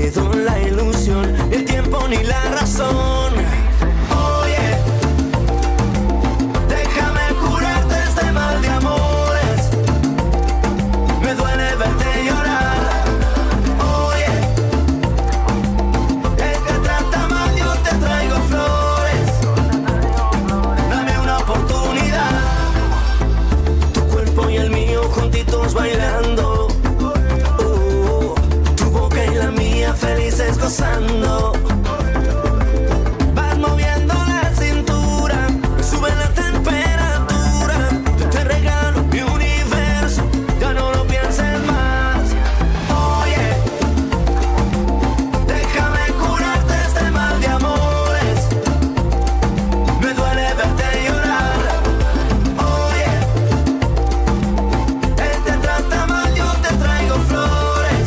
quedó la ilusión, ni el tiempo ni la razón. Oye, déjame curarte este mal de amores. Me duele verte llorar. Oye, el que trata mal yo te traigo flores. Dame una oportunidad. Tu cuerpo y el mío juntitos bailando. Tu boca y la mía felices gozando. Vas moviendo la cintura, sube la temperatura. Yo te regalo mi universo, ya no lo pienses más. Oye, déjame curarte este mal de amores. Me duele verte llorar. Oye, él te trata mal, yo te traigo flores.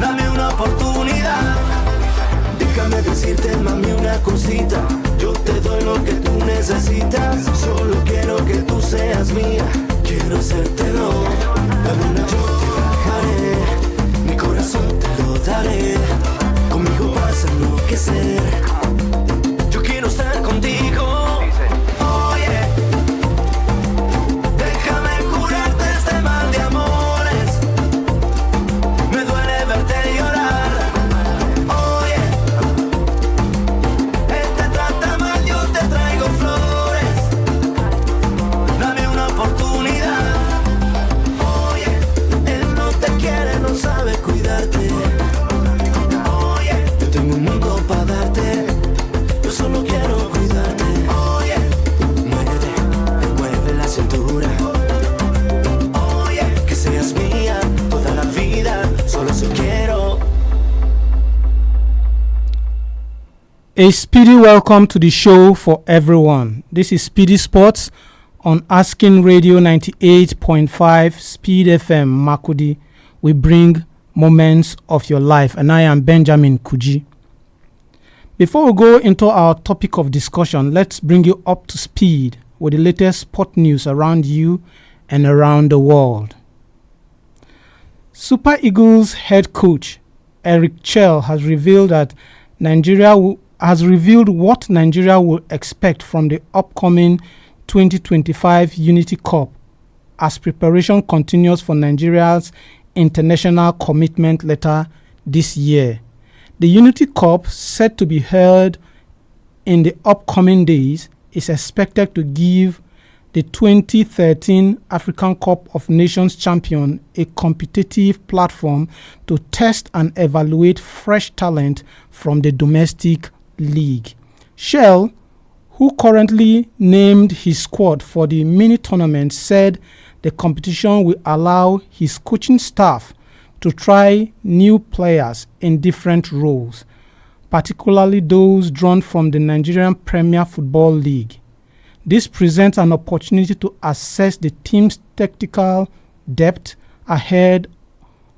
Dame una oportunidad. Déjame decirte, mami, una cosita. Yo te doy lo que tú necesitas. Solo quiero que tú seas mía. Quiero hacértelo. La luna yo te bajaré. Mi corazón te lo daré. Conmigo vas a enloquecer. Yo quiero estar contigo. Oye, déjame curarte este mal de amores. Me duele verte llorar. Oye, él te trata mal, yo te traigo flores. Dame una oportunidad. Oye, él no te quiere, no sabe cuidarte. Oye, yo tengo un mundo para darte. Yo solo quiero cuidarte. Oye, mueve la cintura. Oye, que seas mía toda la vida. Solo eso quiero. A speedy welcome to the show for everyone. This is SPEEDy Sports on Asking Radio 98.5 Speed FM Makudi. We bring moments of your life, and I am Benjamin Kuji. Before we go into our topic of discussion, let's bring you up to speed with the latest sport news around you and around the world. Super Eagles head coach Eric Chell has revealed what Nigeria will expect from the upcoming 2025 Unity Cup as preparation continues for Nigeria's international commitment later this year. The Unity Cup, set to be held in the upcoming days, is expected to give the 2013 African Cup of Nations champion a competitive platform to test and evaluate fresh talent from the domestic league. Shell, who currently named his squad for the mini tournament, said the competition will allow his coaching staff to try new players in different roles, particularly those drawn from the Nigerian Premier Football League. This presents an opportunity to assess the team's tactical depth ahead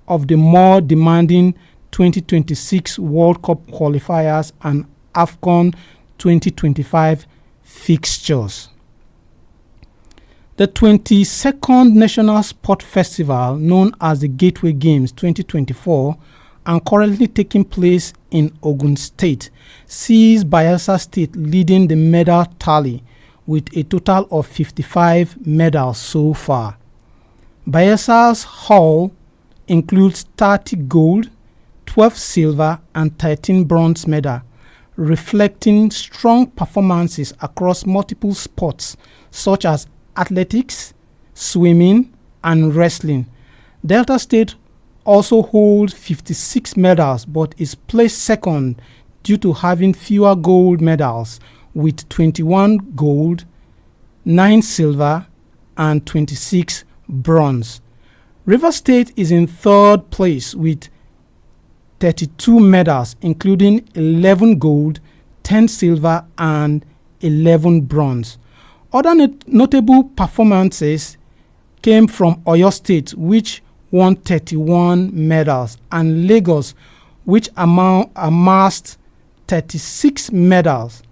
of the more demanding 2026 World Cup qualifiers and AFCON 2025 fixtures. The 22nd National Sport Festival, known as the Gateway Games 2024, and currently taking place in Ogun State, sees Bayelsa State leading the medal tally with a total of 55 medals so far. Bayelsa's haul includes 30 gold, 12 silver, and 13 bronze medals, reflecting strong performances across multiple sports such as athletics, swimming, and wrestling. Delta State also holds 56 medals but is placed second due to having fewer gold medals with 21 gold, 9 silver, and 26 bronze. River State is in third place with 32 medals, including 11 gold, 10 silver, and 11 bronze. Other notable performances came from Oyo State, which won 31 medals, and Lagos, which amassed 36 medals.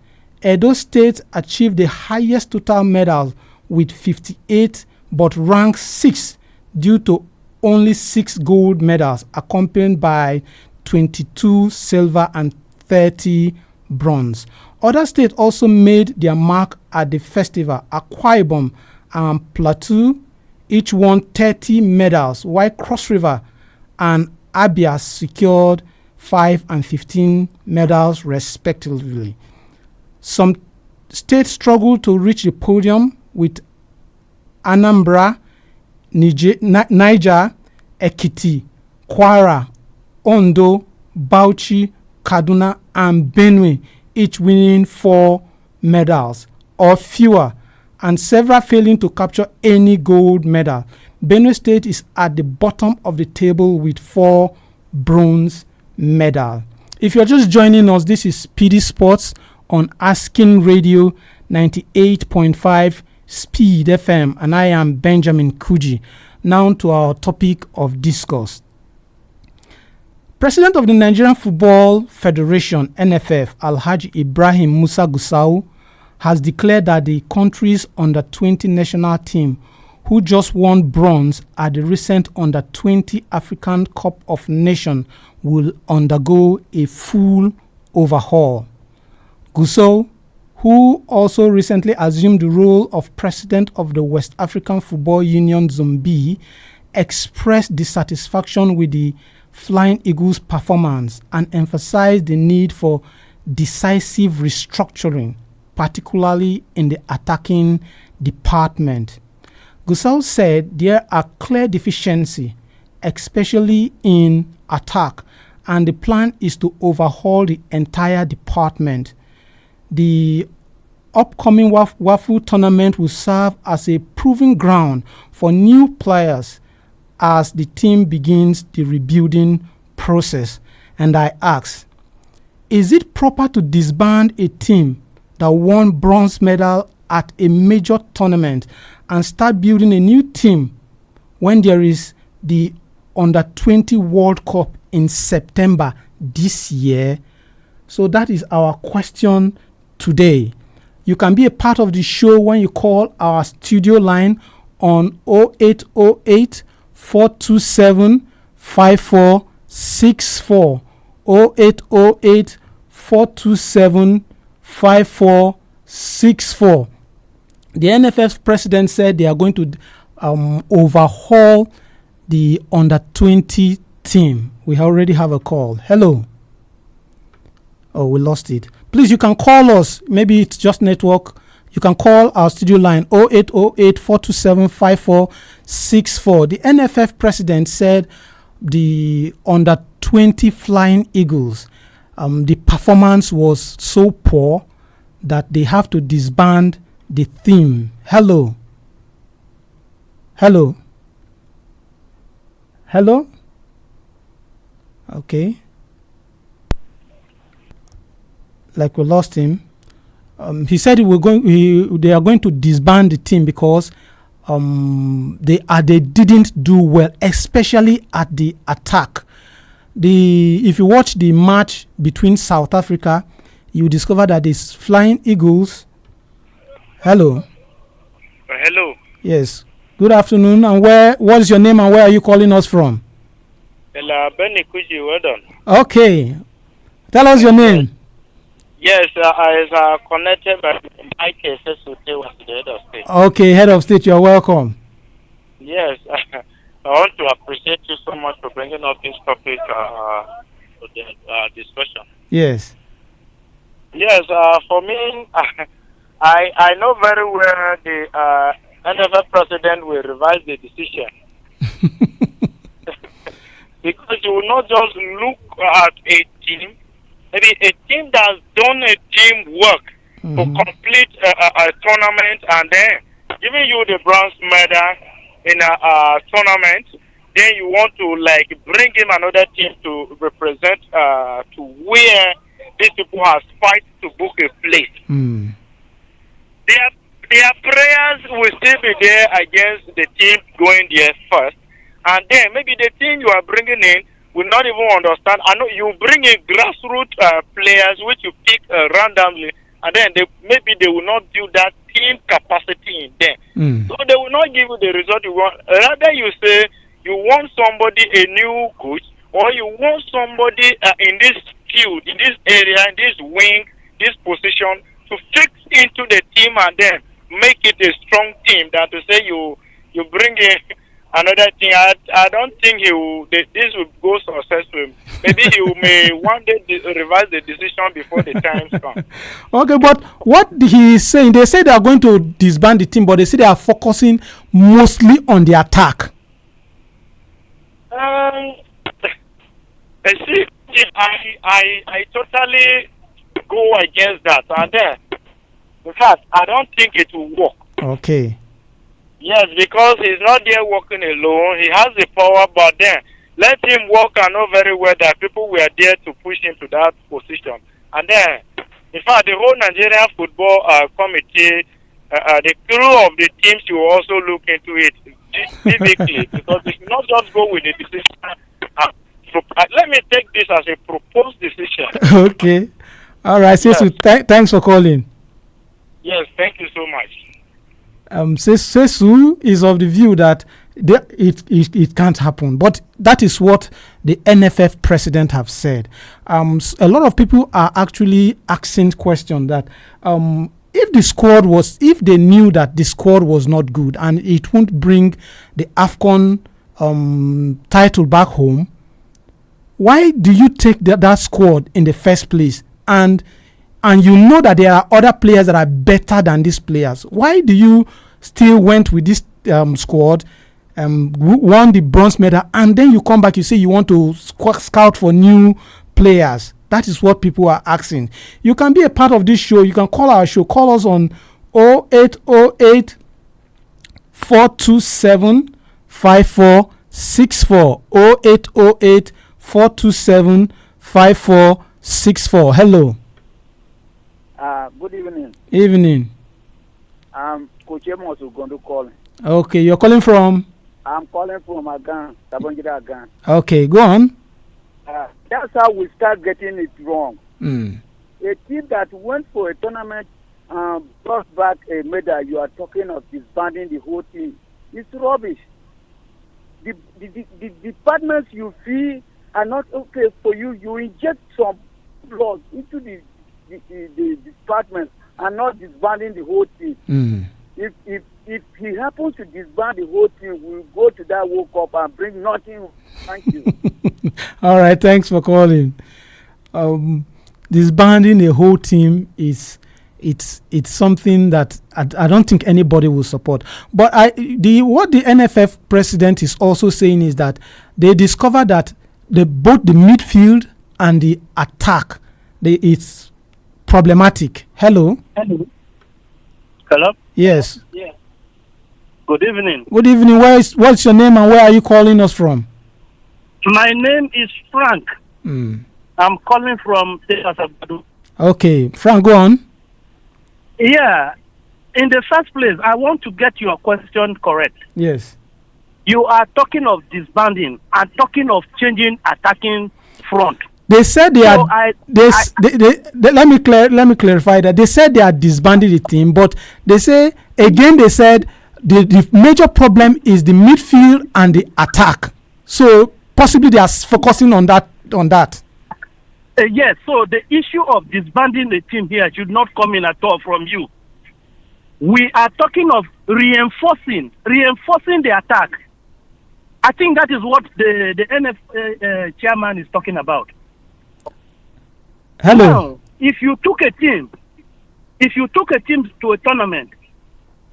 Edo State achieved the highest total medals with 58, but ranked 6th due to only 6 gold medals, accompanied by 22 silver and 30 bronze. Other states also made their mark at the festival. Akwa Ibom and Plateau each won 30 medals, while Cross River and Abia secured 5 and 15 medals respectively. Some states struggled to reach the podium, with Anambra, Niger, Ekiti, Kwara, Ondo, Bauchi, Kaduna, and Benue each winning 4 medals or fewer, and several failing to capture any gold medal. Benue State is at the bottom of the table with 4 bronze medals. If you're just joining us, this is SPEEDy Sports on Asking Radio 98.5 Speed FM, and I am Benjamin Kuji. Now to our topic of discourse. President of the Nigerian Football Federation, NFF, Alhaji Ibrahim Musa Gusau, has declared that the country's under-20 national team, who just won bronze at the recent under-20 African Cup of Nations, will undergo a full overhaul. Gusau, who also recently assumed the role of president of the West African Football Union Zone B, expressed dissatisfaction with the Flying Eagles' performance and emphasized the need for decisive restructuring, particularly in the attacking department. Gusau said there are clear deficiencies, especially in attack, and the plan is to overhaul the entire department. The upcoming WAFU tournament will serve as a proving ground for new players as the team begins the rebuilding process. And I ask, is it proper to disband a team that won bronze medal at a major tournament and start building a new team when there is the Under-20 World Cup in September this year? So that is our question today. You can be a part of the show when you call our studio line on 0808 427 5464, 0808 427 5464. The NFF president said they are going to overhaul the under-20 team. We already have a call. Hello. Oh, we lost it. Please, you can call us. Maybe it's just network. You can call our studio line 0808 427 5464. The NFF president said the under-20 Flying Eagles, the performance was so poor that they have to disband the team. Hello. Hello. Hello. Okay. Like we lost him. He said they are going to disband the team because they didn't do well, especially at the attack. If you watch the match between South Africa, you discover that these Flying Eagles. Hello. Hello. Yes. Good afternoon. And what is your name and where are you calling us from? Benny Kuji, well done. Okay. Tell us your name. Yes, I connected by Mike was the head of state. Okay, head of state, you're welcome. Yes, I want to appreciate you so much for bringing up this topic to the discussion. Yes. Yes, for me, I know very well the NFL president will revise the decision. Because you will not just look at a team, maybe a team that's done a teamwork to complete a tournament and then giving you the bronze medal in a tournament, then you want to bring in another team to represent to where these people have fight to book a place. Their prayers will still be there against the team going there first, and then maybe the team you are bringing in will not even understand. I know you bring in grassroots players which you pick randomly, and then maybe they will not build that team capacity in them. So they will not give you the result you want. Rather, you say you want somebody, a new coach, or you want somebody in this field, in this area, in this wing, this position, to fix into the team and then make it a strong team than to say you bring in another thing. I don't think this will go successful. Maybe he may one day revise the decision before the time comes. Okay, but what he is saying, they say they are going to disband the team, but they say they are focusing mostly on the attack. I totally go against that. And in fact, I don't think it will work. Okay. Yes, because he's not there working alone. He has the power, but then let him work and know very well that people were there to push him to that position. And then, in fact, the whole Nigerian football committee, the crew of the teams will also look into it physically, because they should not just go with the decision. Let me take this as a proposed decision. Okay. All right. Yes. Thanks for calling. Yes, thank you so much. Sesu is of the view that it can't happen, but that is what the NFF president have said. A lot of people are actually asking question that if they knew that the squad was not good and it won't bring the AFCON title back home, why do you take that squad in the first place? And you know that there are other players that are better than these players. Why do you still went with this squad, won the bronze medal, and then you come back, you say you want to scout for new players? That is what people are asking. You can be a part of this show. You can call our show. Call us on 0808 427 5464. 0808 427 5464. Hello. Good evening. Evening. Coach Amos Ugondo calling. Okay, you're calling from? I'm calling from Agan, Tabangida Agan. Okay, go on. That's how we start getting it wrong. A team that went for a tournament brought back a medal, you are talking of disbanding the whole team. It's rubbish. The departments you feel are not okay for you. You inject some blood into the department and not disbanding the whole team. If he happens to disband the whole team, we'll go to that World Cup and bring nothing. Thank you. All right, thanks for calling. Disbanding a whole team it's something that I don't think anybody will support. But what the NFF president is also saying is that they discovered that both the midfield and the attack, it's problematic. Hello. Hello. Yes. Yeah. Good evening. Good evening. What's your name and where are you calling us from? My name is Frank. I'm calling from Tekasabadu. Okay, Frank, go on. Yeah. In the first place, I want to get your question correct. Yes. You are talking of disbanding and talking of changing attacking front. They said let me clarify that. They said they are disbanding the team, but they said the major problem is the midfield and the attack. So possibly they are focusing on that. Yes, so the issue of disbanding the team here should not come in at all from you. We are talking of reinforcing the attack. I think that is what the NF chairman is talking about. Hello. Now, if you took a team to a tournament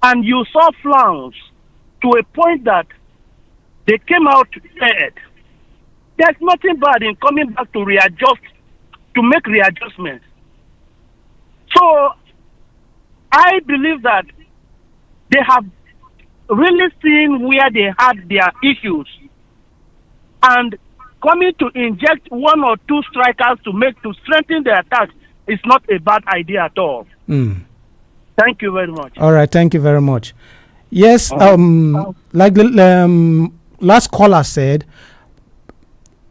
and you saw flaws to a point that they came out third, there's nothing bad in coming back to make readjustments. So I believe that they have really seen where they had their issues, and coming to inject one or two strikers to strengthen the attack is not a bad idea at all. Thank you very much. All right, thank you very much. Yes, like the last caller said,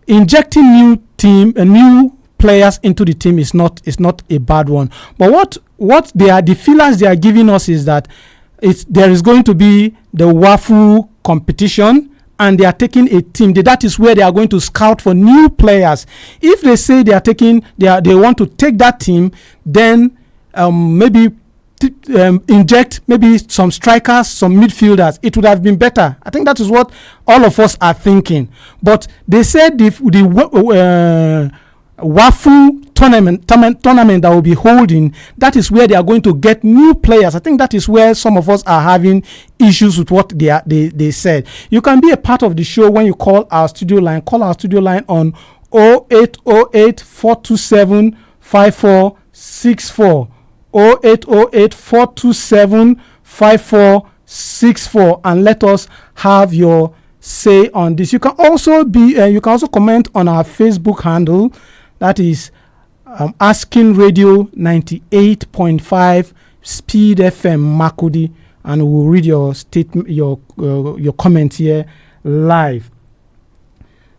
injecting new players into the team is not a bad one. But what the feelers they are giving us is that there is going to be the WAFU competition, and they are taking a team, that is where they are going to scout for new players. If they say they want to take that team, then maybe inject maybe some strikers, some midfielders. It would have been better. I think that is what all of us are thinking. But they said the WAFU tournament that will be holding, that is where they are going to get new players. I think that is where some of us are having issues with what they said. You can be a part of the show when you call our studio line. Call our studio line on 0808 427 5464. 0808 427 5464, and let us have your say on this. You can also comment on our Facebook handle, that is Asking Radio 98.5 Speed FM Makudi, and we'll read your statement, your comment here live.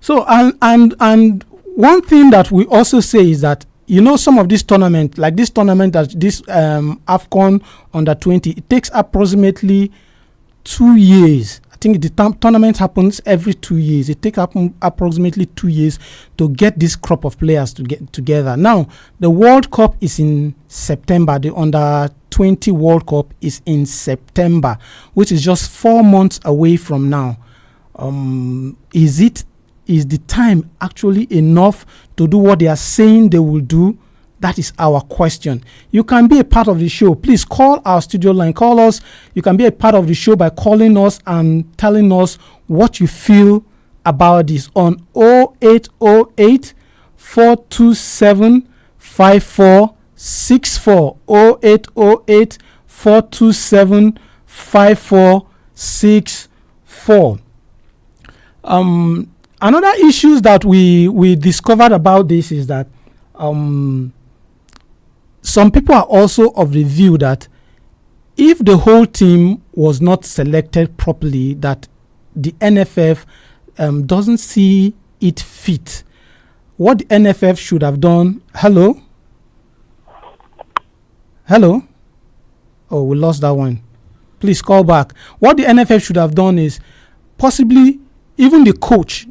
So and one thing that we also say is that, you know, some of this tournament, like this tournament, that this AFCON under 20, it takes approximately 2 years. I think the tournament happens every 2 years. It takes approximately 2 years to get this crop of players to get together. Now, the World Cup is in September. The under 20 World Cup is in September, which is just 4 months away from now. Is the time actually enough to do what they are saying they will do? That is our question. You can be a part of the show. Please call our studio line. Call us. You can be a part of the show by calling us and telling us what you feel about this on 0808 427 5464. 0808 427 5464. Another issue that we discovered about this is that some people are also of the view that if the whole team was not selected properly, that the NFF doesn't see it fit. What the NFF should have done. Hello? Oh, we lost that one. Please call back. What the NFF should have done is possibly even the coach,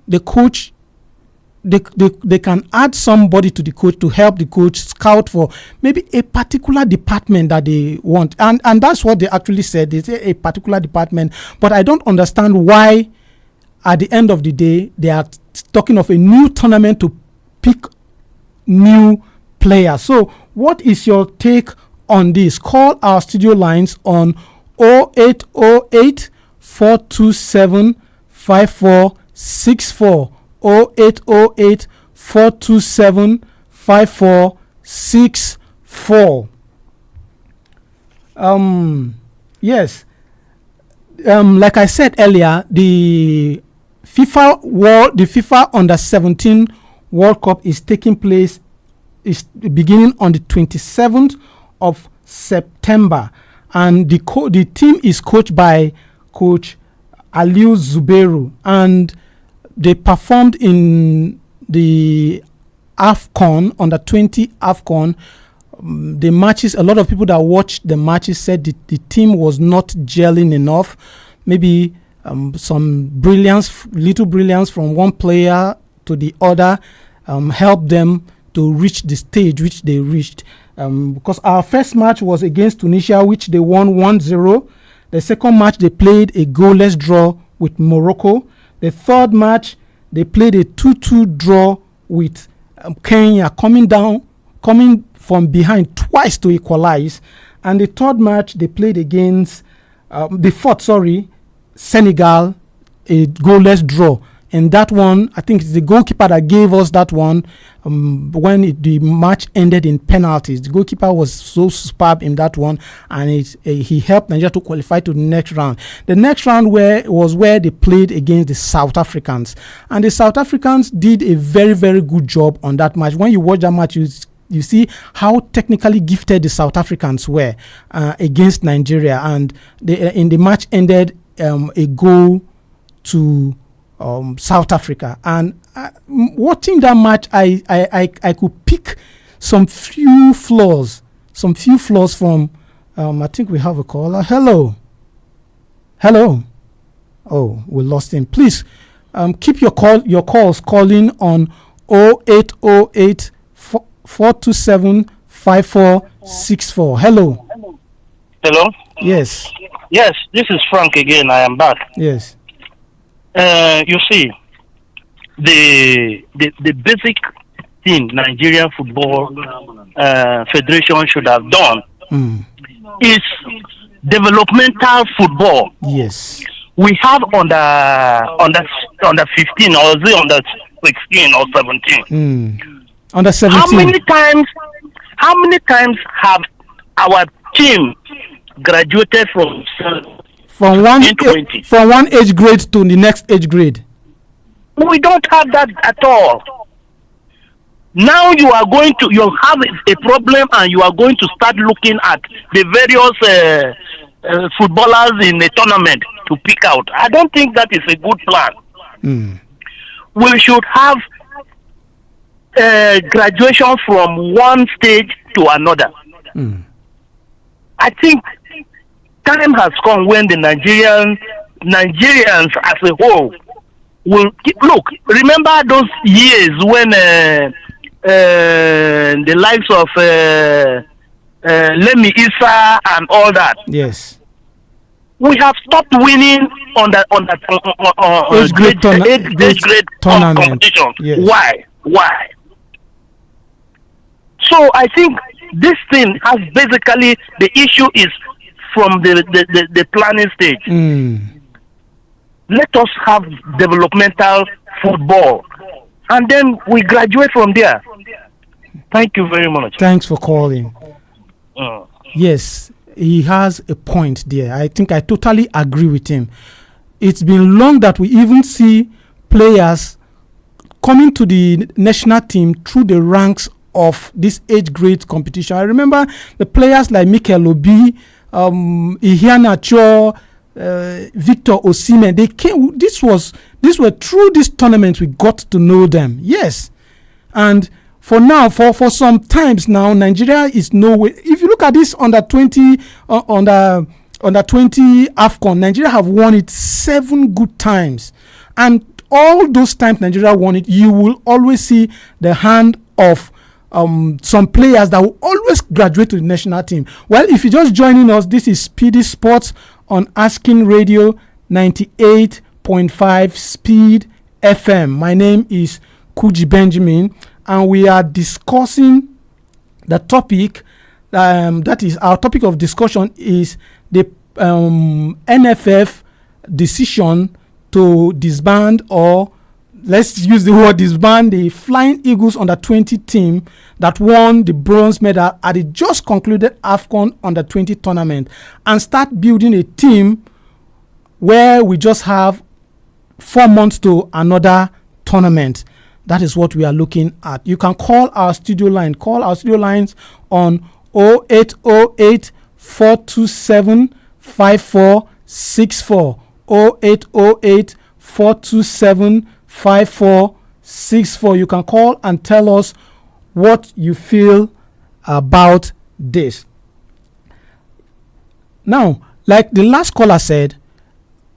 they can add somebody to the coach to help the coach scout for maybe a particular department that they want. And that's what they actually said. They say a particular department. But I don't understand why, at the end of the day, they are talking of a new tournament to pick new players. So what is your take on this? Call our studio lines on 0808 427 5464. 0808 427 5464. Yes. Like I said earlier, the FIFA Under 17 World Cup is taking place, is beginning on the 27th of September, and the team is coached by Coach Aliou Zubairu, and they performed in the AFCON, under 20 AFCON. The matches, a lot of people that watched the matches said the team was not gelling enough. Maybe some little brilliance from one player to the other helped them to reach the stage which they reached. Because our first match was against Tunisia, which they won 1-0. The second match, they played a goalless draw with Morocco. The third match, they played a 2-2 draw with Kenya, coming from behind twice to equalize. And the third match, they played against Senegal, a goalless draw. And that one, I think it's the goalkeeper that gave us that one when the match ended in penalties. The goalkeeper was so superb in that one, and he helped Nigeria to qualify to the next round. The next round was where they played against the South Africans. And the South Africans did a very, very good job on that match. When you watch that match, you see how technically gifted the South Africans were against Nigeria. And in the match ended a goal to South Africa. And watching that match, I could pick some few flaws from I think we have a caller. Hello. Oh, we lost him. Please keep your calls calling on 0808 427 5464. Hello. Hello? Yes. Yes, this is Frank again. I am back. Yes. You see, the basic thing Nigerian Football Federation should have done is developmental football. Yes. We have under 15 or is it under 16 or 17? Under 17. How many times have our team graduated from one age grade to the next age grade? We don't have that at all. Now you have a problem and you are going to start looking at the various footballers in a tournament to pick out. I don't think that is a good plan. We should have graduation from one stage to another. I think time has come when the Nigerians as a whole will look. Remember those years when the likes of Lemi Issa and all that. Yes. We have stopped winning on the age grade competition. Yes. Why? So I think this thing has basically the issue is from the planning stage. Let us have developmental football, and then we graduate from there. Thank you very much. Thanks for calling. Yes, he has a point there. I think I totally agree with him. It's been long that we even see players coming to the national team through the ranks of this age grade competition. I remember the players like Mikel Obi, Iheanacho, Victor Osimhen. They came. These were through this tournament we got to know them. Yes, and for now, for some times now, Nigeria is nowhere. If you look at this under 20 AFCON, Nigeria have won it 7 good times, and all those times Nigeria won it, you will always see the hand of some players that will always graduate to the national team. Well, if you're just joining us, this is SPEEDy Sports on Asking Radio 98.5 Speed FM. My name is Kuji Benjamin, and we are discussing the topic. That is our topic of discussion is the NFF decision to disband, or let's use the word disband, the Flying Eagles under 20 team that won the bronze medal at the just concluded AFCON under 20 tournament, and start building a team where we just have 4 months to another tournament. That is what we are looking at. You can call our studio line. Call our studio lines on 0808 427 5464. 0808 427 5464. You can call and tell us what you feel about this. Now, like the last caller said,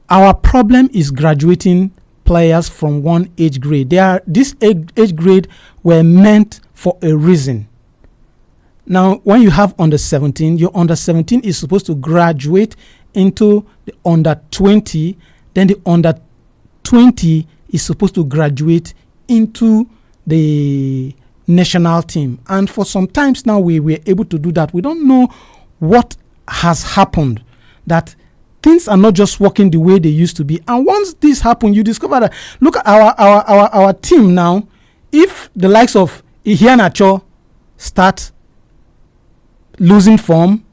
our problem is graduating players from one age grade. This age grade were meant for a reason. Now, when you have under 17, your under 17 is supposed to graduate into the under 20, then the under 20 is supposed to graduate into the national team. And for some times now, we were able to do that. We don't know what has happened, that things are not just working the way they used to be. And once this happened, you discover that, look at our team now. If the likes of Iheanacho start losing form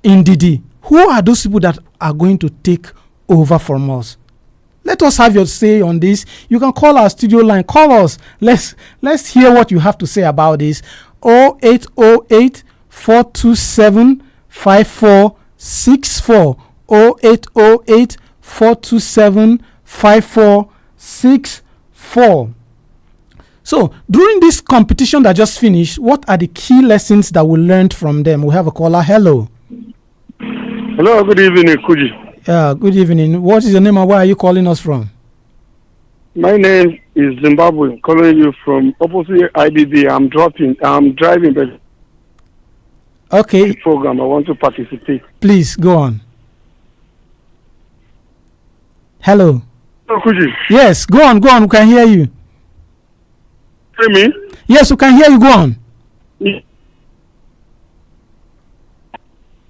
in Didi, who are those people that are going to take over from us? Let us have your say on this. You can call our studio line. Call us. Let's hear what you have to say about this. 0808 427 5464. 0808 427 5464. So, during this competition that just finished, what are the key lessons that we learned from them? We have a caller. Hello. Hello, good evening, Kuji. Good evening. What is your name and where are you calling us from? My name is Zimbabwe, calling you from opposite IBB. I'm driving the Okay. program. I want to participate. Please go on. Hello. Hello, Kuji. Yes, go on. We can hear you. Hear me? Yes, we can hear you. Go on. Yeah.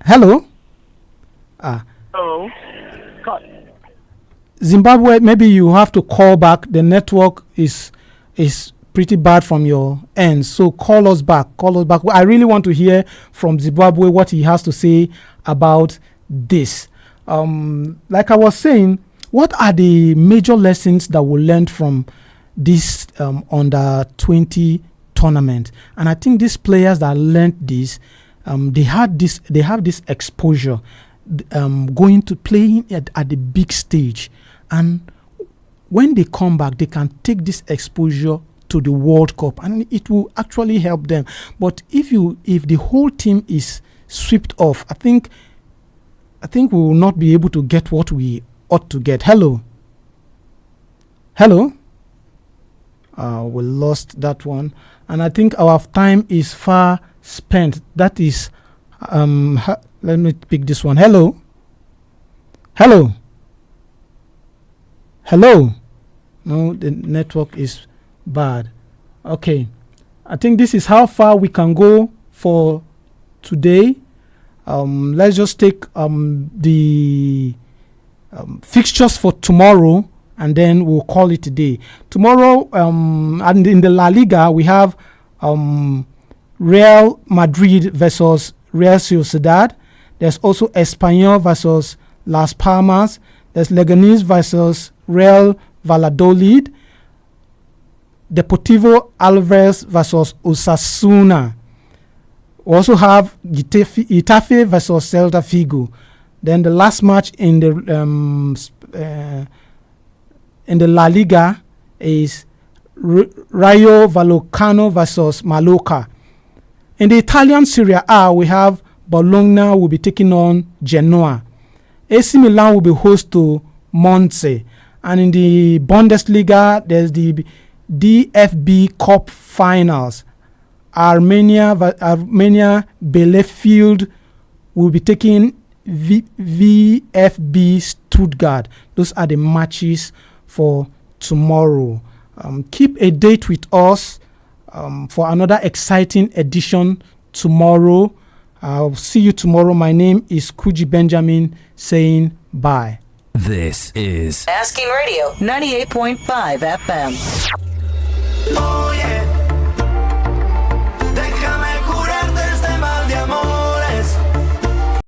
Hello. Hello. Zimbabwe, maybe you have to call back. The network is pretty bad from your end. So call us back. I really want to hear from Zimbabwe what he has to say about this. Like I was saying, what are the major lessons that we learned from this under 20 tournament? And I think these players that learned this, they have this exposure, going to playing at the big stage, and when they come back, they can take this exposure to the World Cup, and it will actually help them. But if the whole team is swept off, I think we will not be able to get what we ought to get. Hello. We lost that one, and I think our time is far spent. That is, let me pick this one. Hello. No, the network is bad. Okay, I think this is how far we can go for today. Let's just take the fixtures for tomorrow, and then we'll call it a day. Tomorrow, and in the La Liga, we have Real Madrid versus Real Sociedad. There's also Espanyol versus Las Palmas. There's Leganés versus Real Valladolid. Deportivo Alaves versus Osasuna. We also have Getafe versus Celta Vigo. Then the last match in the La Liga is Rayo Vallecano versus Mallorca. In the Italian Serie A, we have Bologna will be taking on Genoa. AC Milan will be host to Monza. And in the Bundesliga, there's the DFB Cup finals. Armenia Bielefeld will be taking VfB Stuttgart. Those are the matches for tomorrow. Keep a date with us for another exciting edition tomorrow. I'll see you tomorrow. My name is Kuji Benjamin saying bye. This is Asking Radio 98.5 FM.